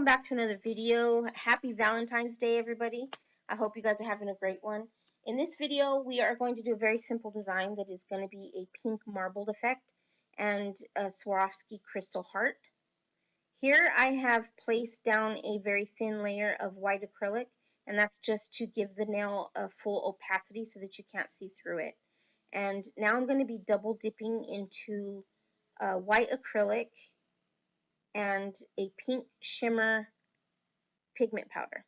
back to another video. Happy Valentine's Day, everybody. I hope you guys are having a great one. In this video, we are going to do a very simple design that is going to be a pink marbled effect and a Swarovski crystal heart. Here I have placed down a very thin layer of white acrylic, and that's just to give the nail a full opacity so that you can't see through it. And now I'm going to be double dipping into white acrylic and a pink shimmer pigment powder.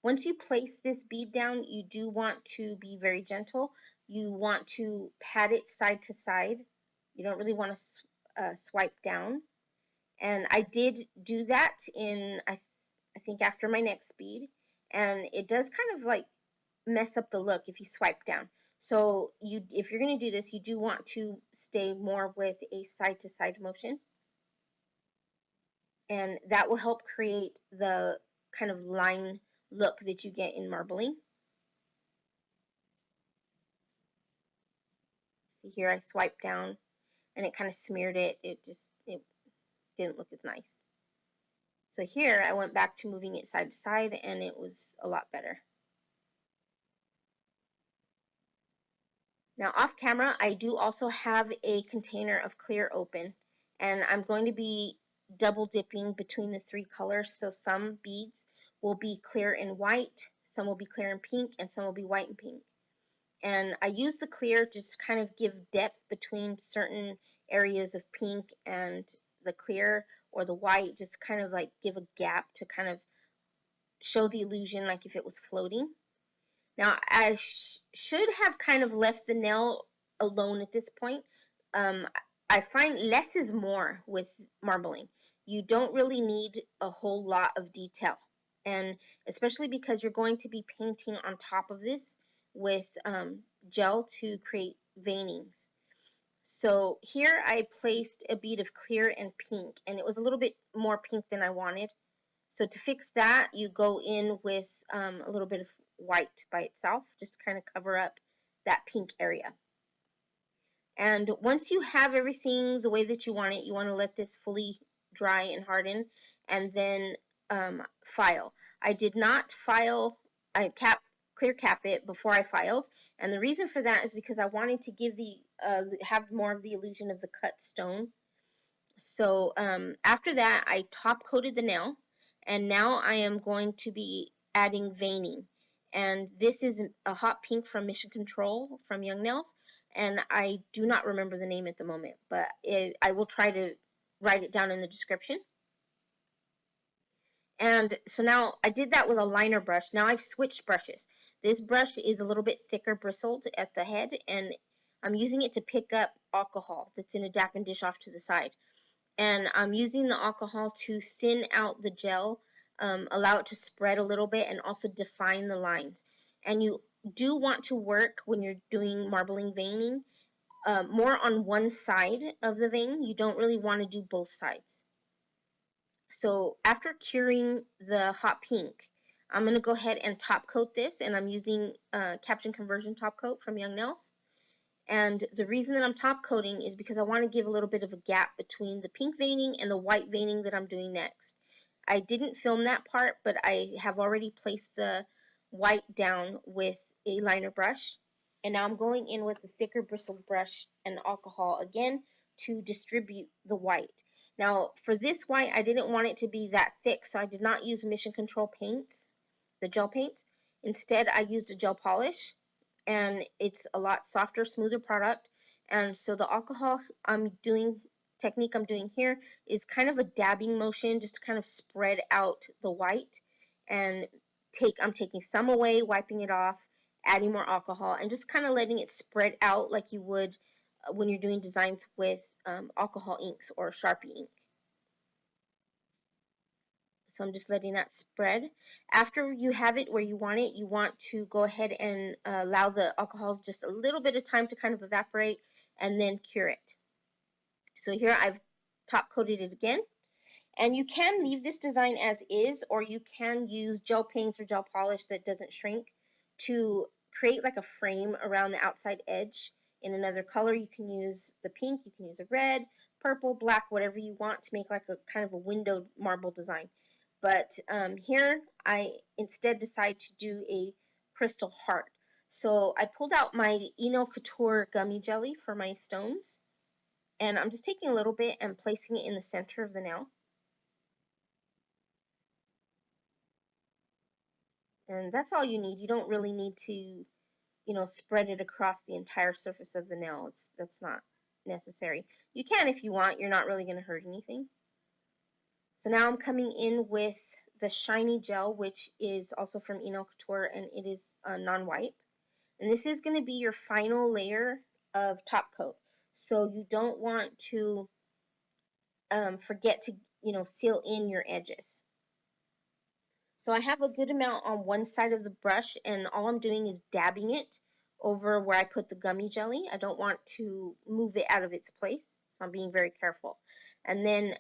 Once you place this bead down, you do want to be very gentle. You want to pat it side to side. You don't really want to swipe down. And I did do that in, I think, after my next bead. And it does kind of like mess up the look if you swipe down. So if you're going to do this, you do want to stay more with a side to side motion. And that will help create the kind of line look that you get in marbling. See here, I swiped down and it kind of smeared it. It didn't look as nice. So here I went back to moving it side to side and it was a lot better. Now off camera, I do also have a container of clear open, and I'm going to be double dipping between the three colors. So some beads will be clear and white, some will be clear and pink, and some will be white and pink. And I use the clear just to kind of give depth between certain areas of pink and the clear, or the white, just kind of like give a gap to kind of show the illusion like if it was floating. Now I should have kind of left the nail alone at this point. I find less is more with marbling. You don't really need a whole lot of detail, and especially because you're going to be painting on top of this with gel to create veinings. So here I placed a bead of clear and pink, and it was a little bit more pink than I wanted. So to fix that, you go in with a little bit of white by itself, just to kind of cover up that pink area. And once you have everything the way that you want it, you want to let this fully dry and harden, and then file. I did not file, I clear cap it before I filed, and the reason for that is because I wanted to give the have more of the illusion of the cut stone. So after that, I top coated the nail, and now I am going to be adding veining. And this is a hot pink from Mission Control from Youngnails, and I do not remember the name at the moment, but I will try to write it down in the description. And so now I did that with a liner brush. Now I've switched brushes. This brush is a little bit thicker bristled at the head, and I'm using it to pick up alcohol that's in a dappen dish off to the side. And I'm using the alcohol to thin out the gel, allow it to spread a little bit, and also define the lines. And you do want to work, when you're doing marbling veining, more on one side of the vein. You don't really want to do both sides. So after curing the hot pink, I'm going to go ahead and top coat this, and I'm using Caption Conversion Top Coat from Youngnails. And the reason that I'm top coating is because I want to give a little bit of a gap between the pink veining and the white veining that I'm doing next. I didn't film that part, but I have already placed the white down with a liner brush. And now I'm going in with a thicker bristled brush and alcohol again to distribute the white. Now for this white, I didn't want it to be that thick, so I did not use Mission Control paints, the gel paints. Instead, I used a gel polish, and it's a lot softer, smoother product. And so the alcohol technique I'm doing here is kind of a dabbing motion, just to kind of spread out the white. And I'm taking some away, wiping it off, adding more alcohol, and just kind of letting it spread out like you would when you're doing designs with alcohol inks or Sharpie ink. So I'm just letting that spread. After you have it where you want it, you want to go ahead and allow the alcohol just a little bit of time to kind of evaporate, and then cure it. So here I've top coated it again. And you can leave this design as is, or you can use gel paints or gel polish that doesn't shrink to create like a frame around the outside edge in another color. You can use the pink, you can use a red, purple, black, whatever you want to make like a kind of a window marble design. But here I instead decide to do a crystal heart. So I pulled out my Enailcouture Gummy Jelly for my stones, and I'm just taking a little bit and placing it in the center of the nail. And that's all you need. You don't really need to, spread it across the entire surface of the nail. That's not necessary. You can if you want. You're not really going to hurt anything. So now I'm coming in with the shiny gel, which is also from Enailcouture, and it is non-wipe. And this is going to be your final layer of top coat. So you don't want to forget to, seal in your edges. So I have a good amount on one side of the brush, and all I'm doing is dabbing it over where I put the gummy jelly. I don't want to move it out of its place, so I'm being very careful. And then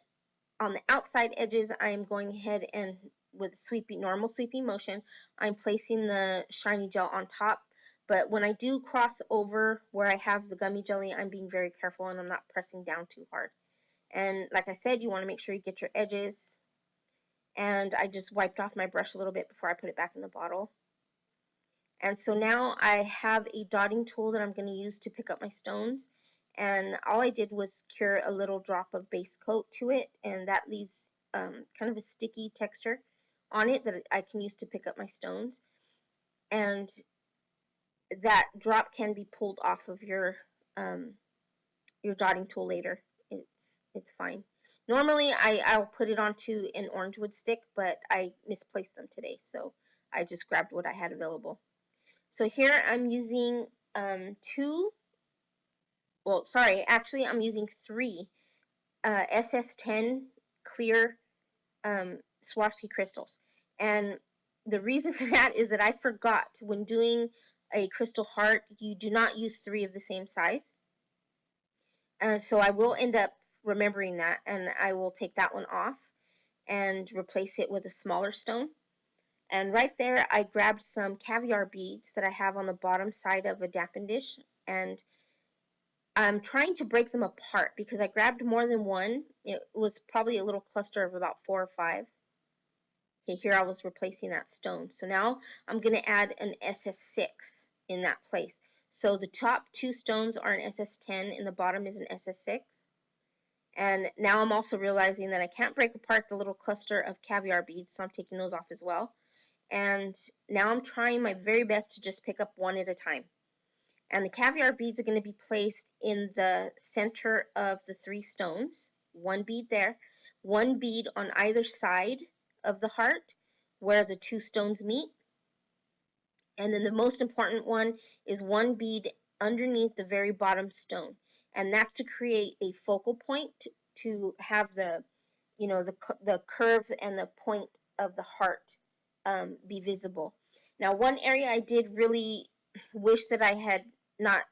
on the outside edges, I am going ahead and with normal sweeping motion, I'm placing the shiny gel on top. But when I do cross over where I have the gummy jelly, I'm being very careful and I'm not pressing down too hard. And like I said, you want to make sure you get your edges. And I just wiped off my brush a little bit before I put it back in the bottle. And so now I have a dotting tool that I'm going to use to pick up my stones. And all I did was cure a little drop of base coat to it, and that leaves kind of a sticky texture on it that I can use to pick up my stones. And that drop can be pulled off of your dotting tool later. It's fine. Normally I'll put it onto an orange wood stick, but I misplaced them today, so I just grabbed what I had available. So here I'm using I'm using 3 SS10 clear Swarovski crystals. And the reason for that is that I forgot when doing a crystal heart, you do not use 3 of the same size. So I will end up remembering that, and I will take that one off and replace it with a smaller stone. And right there, I grabbed some caviar beads that I have on the bottom side of a dappen dish, and I'm trying to break them apart because I grabbed more than one. It was probably a little cluster of about 4 or 5. Okay, here I was replacing that stone. So now I'm going to add an SS6 in that place. So the top 2 stones are an SS10 and the bottom is an SS6. And now I'm also realizing that I can't break apart the little cluster of caviar beads, so I'm taking those off as well. And now I'm trying my very best to just pick up one at a time. And the caviar beads are going to be placed in the center of the 3 stones. 1 bead there, 1 bead on either side of the heart where the 2 stones meet. And then the most important one is 1 bead underneath the very bottom stone. And that's to create a focal point to have the curve and the point of the heart be visible. Now, one area I did really wish that I had not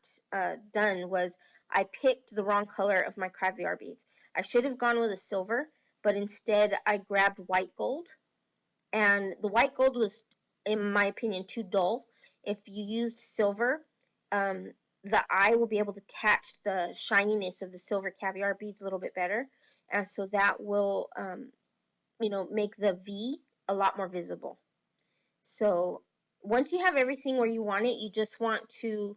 done was I picked the wrong color of my caviar beads. I should have gone with a silver, but instead I grabbed white gold, and the white gold was, in my opinion, too dull. If you used silver, the eye will be able to catch the shininess of the silver caviar beads a little bit better, and so that will make the V a lot more visible. So once you have everything where you want it, you just want to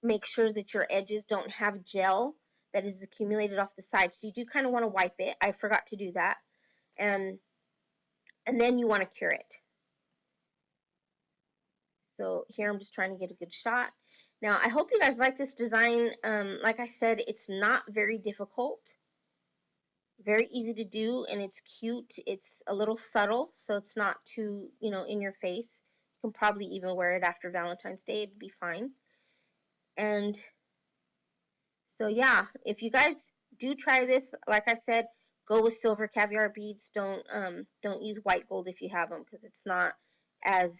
make sure that your edges don't have gel that is accumulated off the side. So you do kind of want to wipe it. I forgot to do that. And then you want to cure it. So here I'm just trying to get a good shot. Now I hope you guys like this design. Like I said, it's not very difficult. Very easy to do, and it's cute. It's a little subtle, so it's not too, in your face. You can probably even wear it after Valentine's Day. It'd be fine. And so yeah, if you guys do try this, like I said, go with silver caviar beads. Don't use white gold if you have them, because it's not as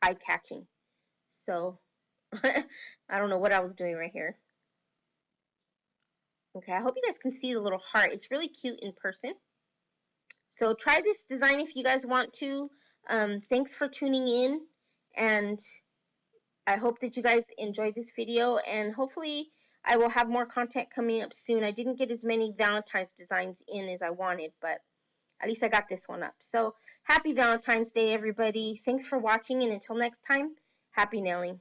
eye-catching. So I don't know what I was doing right here. Okay, I hope you guys can see the little heart. It's really cute in person. So try this design if you guys want to. Thanks for tuning in, and I hope that you guys enjoyed this video, and hopefully I will have more content coming up soon. I didn't get as many Valentine's designs in as I wanted, but at least I got this one up. So happy Valentine's Day, everybody. Thanks for watching, and until next time, happy nailing.